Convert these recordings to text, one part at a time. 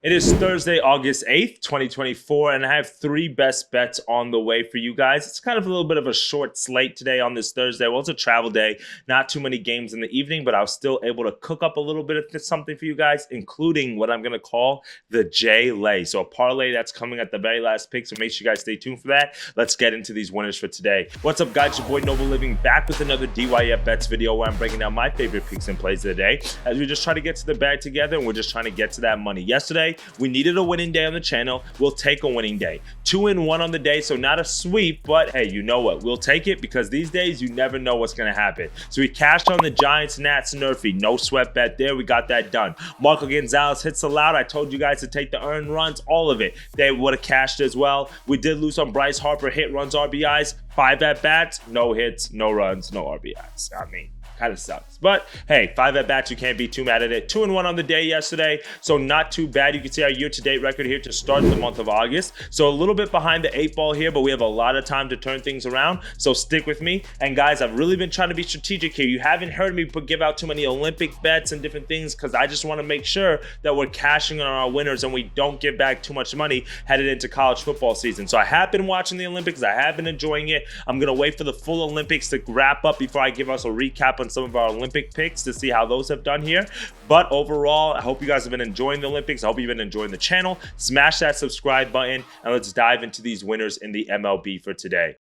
It is Thursday, August 8th, 2024, and I have three best bets on the way for you guys. It's kind of a little bit of a short slate today on this Thursday. Well, it's a travel day, not too many games in the evening, but I was still able to cook up a little bit of something for you guys, including what I'm going to call the J-Lay. So a parlay that's coming at the very last pick, so make sure you guys stay tuned for that. Let's get into these winners for today. What's up, guys? Your boy Noble Living back with another DYF Bets video where I'm breaking down my favorite picks and plays of the day as we just try to get to the bag together and we're just trying to get to that money. Yesterday, we needed a winning day on the channel. We'll take a winning day. 2-1 on the day, so not a sweep, but hey, you know what? We'll take it because these days you never know what's going to happen. So we cashed on the Giants, Nats, and Nerfy. No sweat bet there. We got that done. Marco Gonzalez hits allowed. I told you guys to take the earned runs, all of it. They would have cashed as well. We did lose on Bryce Harper, hit runs, RBIs. 5 at-bats, no hits, no runs, no RBIs. I mean, kind of sucks. But hey, 5 at-bats, you can't be too mad at it. 2-1 on the day yesterday, so not too bad. You can see our year-to-date record here to start the month of August. So a little bit behind the 8 ball here, but we have a lot of time to turn things around. So stick with me. And guys, I've really been trying to be strategic here. You haven't heard me give out too many Olympic bets and different things because I just want to make sure that we're cashing on our winners and we don't give back too much money headed into college football season. So I have been watching the Olympics. I have been enjoying it. I'm going to wait for the full Olympics to wrap up before I give us a recap on some of our Olympic picks to see how those have done here. But overall, I hope you guys have been enjoying the Olympics. I hope you've been enjoying the channel. Smash that subscribe button and let's dive into these winners in the MLB for today.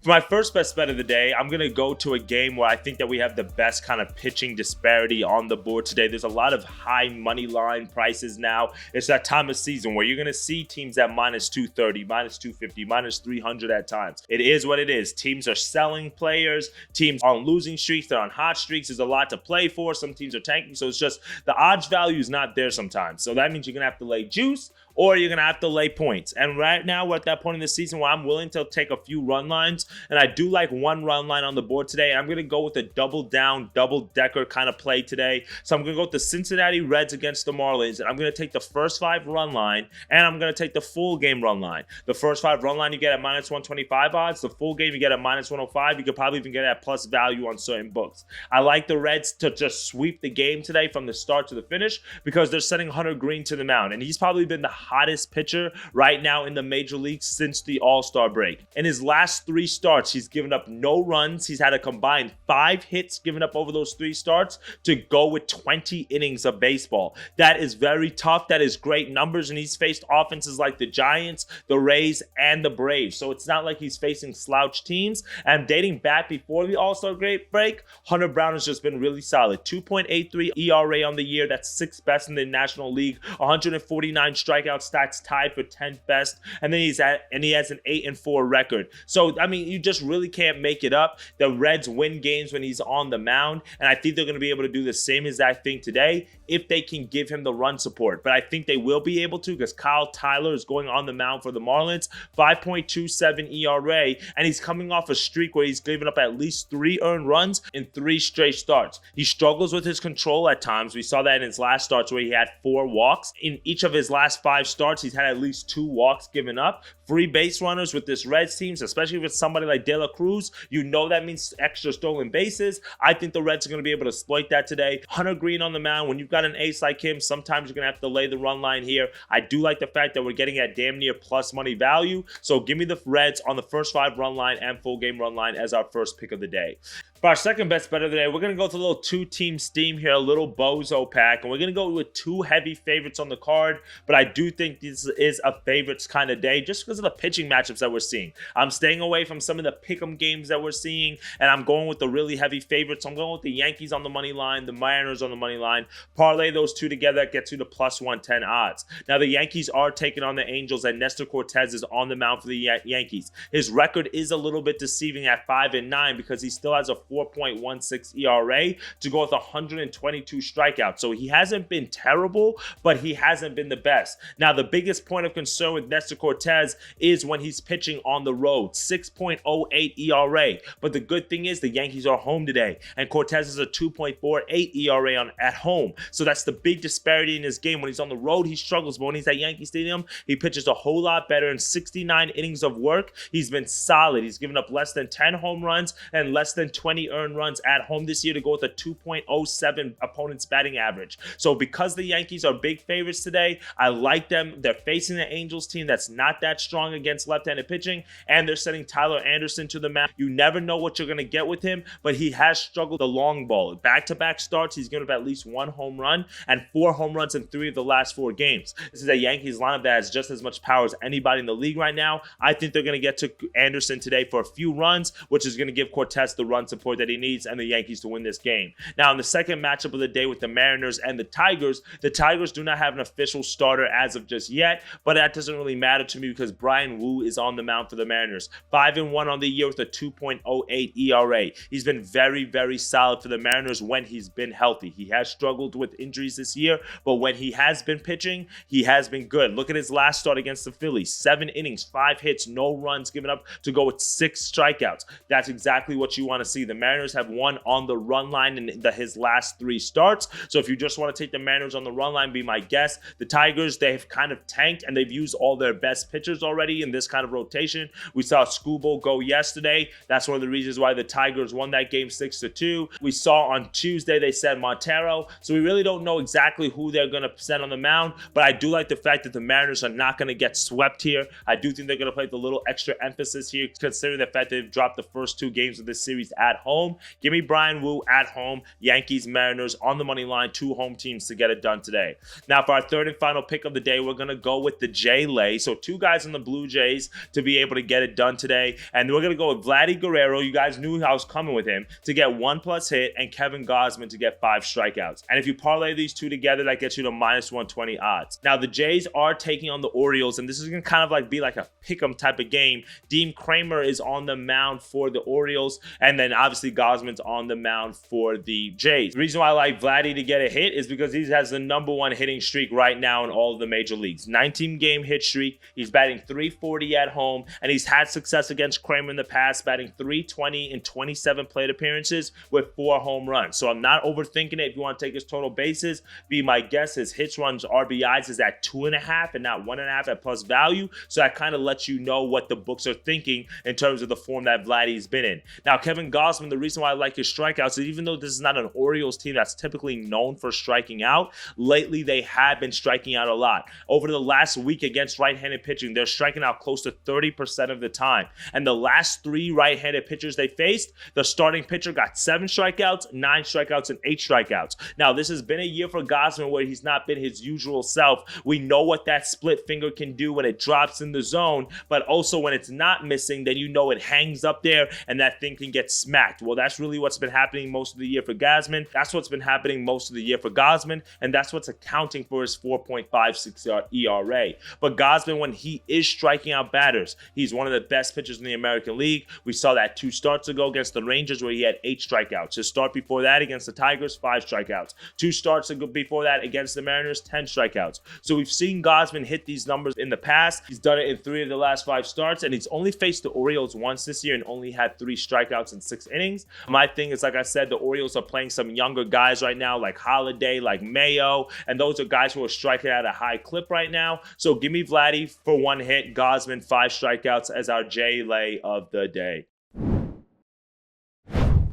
For my first best bet of the day, I'm going to go to a game where I think that we have the best kind of pitching disparity on the board today. There's a lot of high money line prices now. It's that time of season where you're going to see teams at minus 230, minus 250, minus 300 at times. It is what it is. Teams are selling players. Teams are on losing streaks. They're on hot streaks. There's a lot to play for. Some teams are tanking. So it's just the odds value is not there sometimes. So that means you're going to have to lay juice or you're going to have to lay points. And right now, we're at that point in the season where I'm willing to take a few run lines. And I do like one run line on the board today. I'm going to go with a double down, double decker kind of play today. So I'm going to go with the Cincinnati Reds against the Marlins. And I'm going to take the first 5 run line. And I'm going to take the full game run line. The first 5 run line you get at minus 125 odds. The full game you get at minus 105. You could probably even get at plus value on certain books. I like the Reds to just sweep the game today from the start to the finish because they're sending Hunter Green to the mound. And he's probably been the hottest pitcher right now in the major leagues since the All-Star break. In his last 3 starts, he's given up no runs. He's had a combined 5 hits given up over those 3 starts to go with 20 innings of baseball. That is very tough. That is great numbers, and he's faced offenses like the Giants, the Rays, and the Braves. So it's not like he's facing slouch teams. And dating back before the All-Star break, Hunter Brown has just been really solid. 2.83 ERA on the year. That's 6th best in the National League. 149 strikeout stats, tied for 10th best, and then he has an 8-4 record. So I mean, you just really can't make it up. The Reds win games when he's on the mound, and I think they're going to be able to do the same exact thing today if they can give him the run support. But I think they will be able to because Kyle Tyler is going on the mound for the Marlins. 5.27 ERA, and he's coming off a streak where he's given up at least 3 earned runs in 3 straight starts. He struggles with his control at times. We saw that in his last starts where he had 4 walks. In each of his last 5 starts, he's had at least 2 walks given up. Free base runners with this Reds teams, especially with somebody like De La Cruz, you know that means extra stolen bases. I think the Reds are going to be able to exploit that today. Hunter Green on the mound. When you've got an ace like him, sometimes you're going to have to lay the run line here. I do like the fact that we're getting at damn near plus money value. So give me the Reds on the first 5 run line and full game run line as our first pick of the day. For our second best bet of the day, we're going to go to a little 2-team steam here, a little bozo pack. And we're going to go with 2 heavy favorites on the card. But I do think this is a favorites kind of day just because of the pitching matchups that we're seeing. I'm staying away from some of the pick'em games that we're seeing. And I'm going with the really heavy favorites. I'm going with the Yankees on the money line, the Mariners on the money line. Parlay those 2 together, gets you to plus 110 odds. Now, the Yankees are taking on the Angels, and Nestor Cortez is on the mound for the Yankees. His record is a little bit deceiving at 5-9 because he still has a 4.16 ERA to go with 122 strikeouts. So he hasn't been terrible, but he hasn't been the best. Now, the biggest point of concern with Nestor Cortez is when he's pitching on the road, 6.08 ERA. But the good thing is the Yankees are home today, and Cortez is a 2.48 ERA at home. So that's the big disparity in his game. When he's on the road, he struggles, but when he's at Yankee Stadium, he pitches a whole lot better. In 69 innings of work, he's been solid. He's given up less than 10 home runs and less than 20 220 earned runs at home this year to go with a 2.07 opponent's batting average. So because the Yankees are big favorites today, I like them. They're facing the Angels team that's not that strong against left-handed pitching, and they're sending Tyler Anderson to the mound. You never know what you're going to get with him, but he has struggled the long ball. Back-to-back starts, he's given up at least 1 home run and 4 home runs in 3 of the last 4 games. This is a Yankees lineup that has just as much power as anybody in the league right now. I think they're going to get to Anderson today for a few runs, which is going to give Cortez the run support that he needs and the Yankees to win this game. Now, in the second matchup of the day with the Mariners and the Tigers do not have an official starter as of just yet, but that doesn't really matter to me because Bryan Woo is on the mound for the Mariners. 5-1 on the year with a 2.08 ERA. He's been very, very solid for the Mariners when he's been healthy. He has struggled with injuries this year, but when he has been pitching, he has been good. Look at his last start against the Phillies. 7 innings, 5 hits, no runs given up to go with 6 strikeouts. That's exactly what you want to see. The Mariners have won on the run line in his last 3 starts. So if you just want to take the Mariners on the run line, be my guest. The Tigers, they've kind of tanked and they've used all their best pitchers already in this kind of rotation. We saw Skubal go yesterday. That's one of the reasons why the Tigers won that game 6-2. We saw on Tuesday they said Montero. So we really don't know exactly who they're going to send on the mound, but I do like the fact that the Mariners are not going to get swept here. I do think they're going to play the little extra emphasis here, considering the fact that they've dropped the first 2 games of this series at home. Give me Bryan Woo at home. Yankees, Mariners on the money line. 2 home teams to get it done today. Now, for our third and final pick of the day, we're going to go with the J-Lay. So 2 guys in the Blue Jays to be able to get it done today. And we're going to go with Vladdy Guerrero. You guys knew I was coming with him to get 1+ hit and Kevin Gausman to get 5 strikeouts. And if you parlay these 2 together, that gets you to -120 odds. Now, the Jays are taking on the Orioles, and this is going to kind of like be like a pick'em type of game. Dean Kramer is on the mound for the Orioles, and then obviously Gausman's on the mound for the Jays. The reason why I like Vladdy to get a hit is because he has the #1 hitting streak right now in all of the major leagues. 19-game hit streak. He's batting .340 at home, and he's had success against Kramer in the past, batting .320 in 27 plate appearances with 4 home runs. So I'm not overthinking it. If you want to take his total bases, be my guess. His hits, runs, RBIs is at 2.5 and not 1.5 at plus value. So that kind of lets you know what the books are thinking in terms of the form that Vladdy's been in. Now, Kevin Gausman, the reason why I like his strikeouts is even though this is not an Orioles team that's typically known for striking out, lately they have been striking out a lot. Over the last week against right-handed pitching, they're striking out close to 30% of the time. And the last 3 right-handed pitchers they faced, the starting pitcher got 7 strikeouts, 9 strikeouts, and 8 strikeouts. Now, this has been a year for Gausman where he's not been his usual self. We know what that split finger can do when it drops in the zone, but also when it's not missing, then you know it hangs up there and that thing can get smacked. Well, that's really what's been happening most of the year for Gausman. That's what's been happening most of the year for Gausman, and that's what's accounting for his 4.56 ERA. But Gausman, when he is striking out batters, he's one of the best pitchers in the American League. We saw that 2 starts ago against the Rangers where he had 8 strikeouts. His start before that against the Tigers, 5 strikeouts. 2 starts before that against the Mariners, 10 strikeouts. So we've seen Gausman hit these numbers in the past. He's done it in 3 of the last 5 starts, and he's only faced the Orioles once this year and only had 3 strikeouts in 6 innings. My thing is, like I said, the Orioles are playing some younger guys right now, like Holiday, like Mayo, and those are guys who are striking at a high clip right now. So give me Vladdy for 1 hit, Gausman 5 strikeouts as our J-Lay of the day.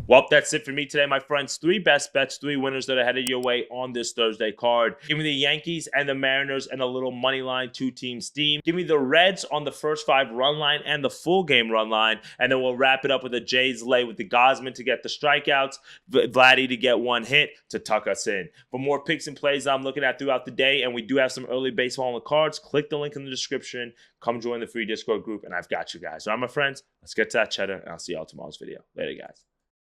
Well, that's it for me today, my friends. 3 best bets, 3 winners that are headed your way on this Thursday card. Give me the Yankees and the Mariners and a little money line 2-team steam. Give me the Reds on the first 5 run line and the full game run line. And then we'll wrap it up with a Jays lay with the Gausman to get the strikeouts, Vladdy to get 1 hit to tuck us in. For more picks and plays I'm looking at throughout the day, and we do have some early baseball on the cards, click the link in the description. Come join the free Discord group, and I've got you guys. So, my friends, let's get to that cheddar, and I'll see y'all tomorrow's video. Later, guys.